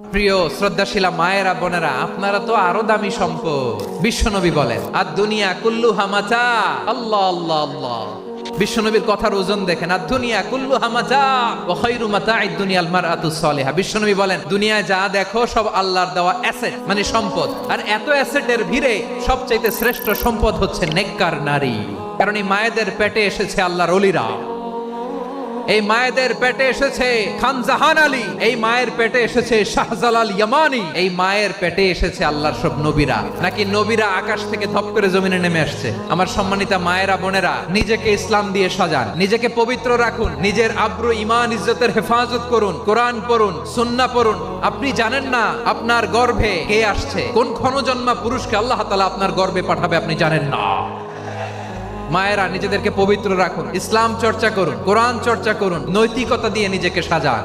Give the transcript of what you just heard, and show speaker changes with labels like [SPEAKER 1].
[SPEAKER 1] প্রিয় শ্রদ্ধাশীলা মায়েরা বোনেরা, আপনারা তো আরো দামি সম্পদ। বিশ্বনবী বলেন, আর দুনিয়া কুল্লুহা মাতা। আল্লাহ আল্লাহ আল্লাহ। বিশ্বনবীর কথার ওজন দেখেন, আর দুনিয়া কুল্লুহা মাতা ওয়া খায়রু মাতা'আদ দুনিয়াল মারআতুস সালিহা। বিশ্বনবী বলেন, দুনিয়ায় যা দেখো সব আল্লাহর দেওয়া অ্যাসেট, মানে সম্পদ। আর এত অ্যাসেটের ভিড়ে সবচাইতে শ্রেষ্ঠ সম্পদ হচ্ছে নেককার নারী। কারণ এই মায়েদের পেটে এসেছে আল্লাহর ওলিরা, এই মায়েদের পেটে এসেছে খান জাহান আলী, এই মায়ের পেটে এসেছে শাহজালাল ইয়ামানি, এই মায়ের পেটে এসেছে আল্লাহর সব নবীরা। নাকি নবীরা আকাশ থেকে ধপ করে জমিনে নেমে আসছে? আমার সম্মানিতা মায়েরা বোনেরা, নিজেকে ইসলাম দিয়ে সাজান, নিজেকে পবিত্র রাখুন, নিজের আব্রু ঈমান ইজ্জতের হেফাজত করুন, কোরআন পড়ুন, সুন্নাহ পড়ুন। আপনি জানেন না আপনার গর্ভে কে আসছে, কোন ক্ষণজন্মা পুরুষকে আল্লাহ তাআলা আপনার গর্ভে পাঠাবে, আপনি জানেন না। মায়েরা, নিজেদেরকে পবিত্র রাখুন, ইসলাম চর্চা করুন, কোরআন চর্চা করুন, নৈতিকতা দিয়ে নিজেকে সাজান।